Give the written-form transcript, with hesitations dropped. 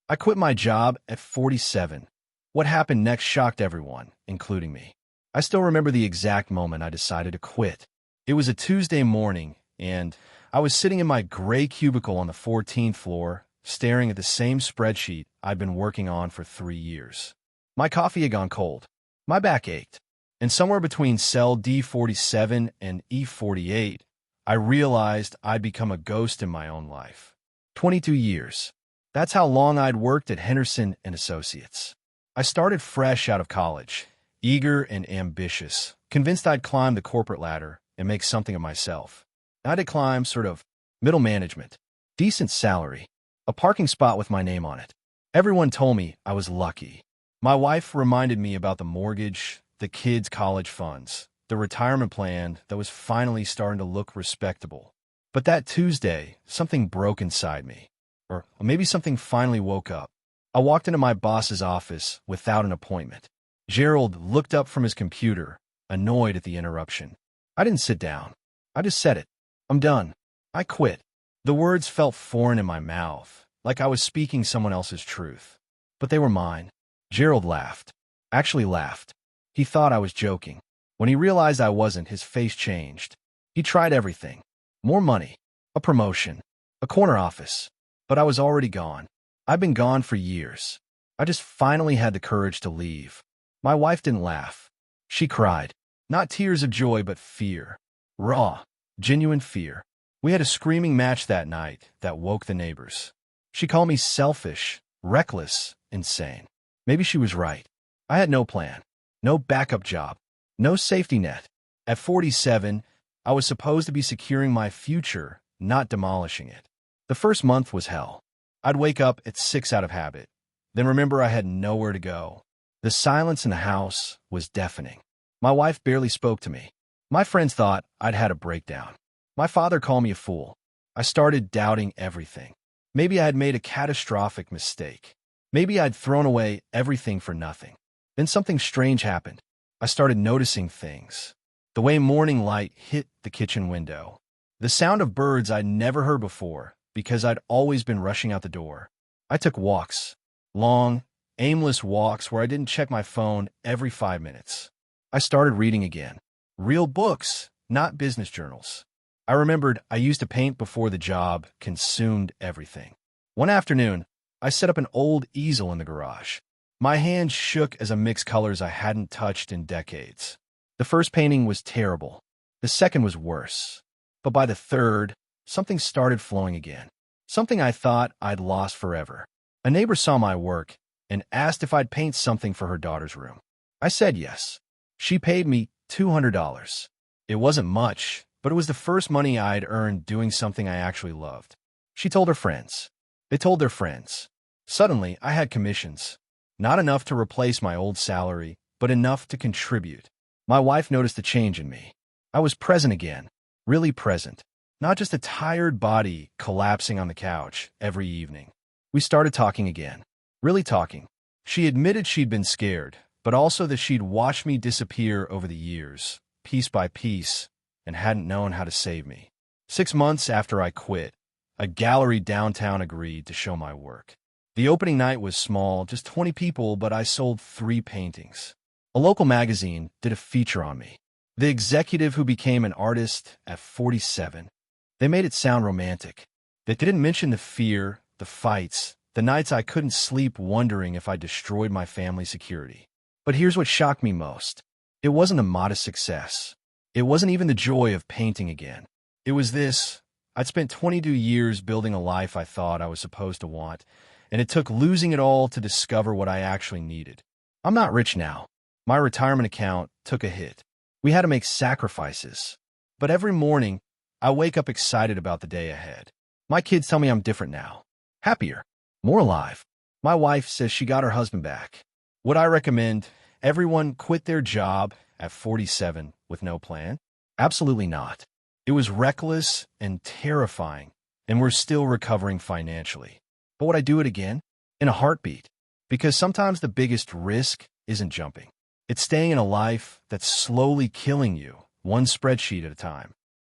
I quit my job at 47. What happened next shocked everyone, including me. I still remember the exact moment I decided to quit. It was a Tuesday morning, and I was sitting in my gray cubicle on the 14th floor, staring at the same spreadsheet I'd been working on for 3 years. My coffee had gone cold. My back ached. And somewhere between cell D47 and E48, I realized I'd become a ghost in my own life. 22 years. That's how long I'd worked at Henderson and Associates. I started fresh out of college, eager and ambitious, convinced I'd climb the corporate ladder and make something of myself. I'd climb sort of middle management, decent salary, a parking spot with my name on it. Everyone told me I was lucky. My wife reminded me about the mortgage, the kids' college funds, the retirement plan that was finally starting to look respectable. But that Tuesday, something broke inside me. Or maybe something finally woke up. I walked into my boss's office without an appointment. Gerald looked up from his computer, annoyed at the interruption. I didn't sit down. I just said it. I'm done. I quit. The words felt foreign in my mouth, like I was speaking someone else's truth. But they were mine. Gerald laughed. Actually laughed. He thought I was joking. When he realized I wasn't, his face changed. He tried everything. More money. A promotion. A corner office. But I was already gone. I'd been gone for years. I just finally had the courage to leave. My wife didn't laugh. She cried. Not tears of joy, but fear. Raw, genuine fear. We had a screaming match that night that woke the neighbors. She called me selfish, reckless, insane. Maybe she was right. I had no plan, no backup job, no safety net. At 47, I was supposed to be securing my future, not demolishing it. The first month was hell. I'd wake up at 6 out of habit, then remember I had nowhere to go. The silence in the house was deafening. My wife barely spoke to me. My friends thought I'd had a breakdown. My father called me a fool. I started doubting everything. Maybe I had made a catastrophic mistake. Maybe I'd thrown away everything for nothing. Then something strange happened. I started noticing things. The way morning light hit the kitchen window. The sound of birds I'd never heard before because I'd always been rushing out the door. I took walks. Long, aimless walks where I didn't check my phone every 5 minutes. I started reading again. Real books, not business journals. I remembered I used to paint before the job consumed everything. One afternoon, I set up an old easel in the garage. My hands shook as I mixed colors I hadn't touched in decades. The first painting was terrible. The second was worse. But by the third, something started flowing again. Something I thought I'd lost forever. A neighbor saw my work and asked if I'd paint something for her daughter's room. I said yes. She paid me $200. It wasn't much, but it was the first money I'd earned doing something I actually loved. She told her friends. They told their friends. Suddenly, I had commissions. Not enough to replace my old salary, but enough to contribute. My wife noticed the change in me. I was present again, really present. Not just a tired body collapsing on the couch every evening. We started talking again. Really talking. She admitted she'd been scared, but also that she'd watched me disappear over the years, piece by piece, and hadn't known how to save me. 6 months after I quit, a gallery downtown agreed to show my work. The opening night was small, just 20 people, but I sold 3 paintings. A local magazine did a feature on me. The executive who became an artist at 47. They made it sound romantic. They didn't mention the fear, the fights, the nights I couldn't sleep wondering if I destroyed my family's security. But here's what shocked me most. It wasn't a modest success. It wasn't even the joy of painting again. It was this. I'd spent 22 years building a life I thought I was supposed to want, and it took losing it all to discover what I actually needed. I'm not rich now. My retirement account took a hit. We had to make sacrifices. But every morning, I wake up excited about the day ahead. My kids tell me I'm different now. Happier. More alive. My wife says she got her husband back. Would I recommend everyone quit their job at 47 with no plan? Absolutely not. It was reckless and terrifying, and we're still recovering financially. But would I do it again? In a heartbeat. Because sometimes the biggest risk isn't jumping. It's staying in a life that's slowly killing you, one spreadsheet at a time.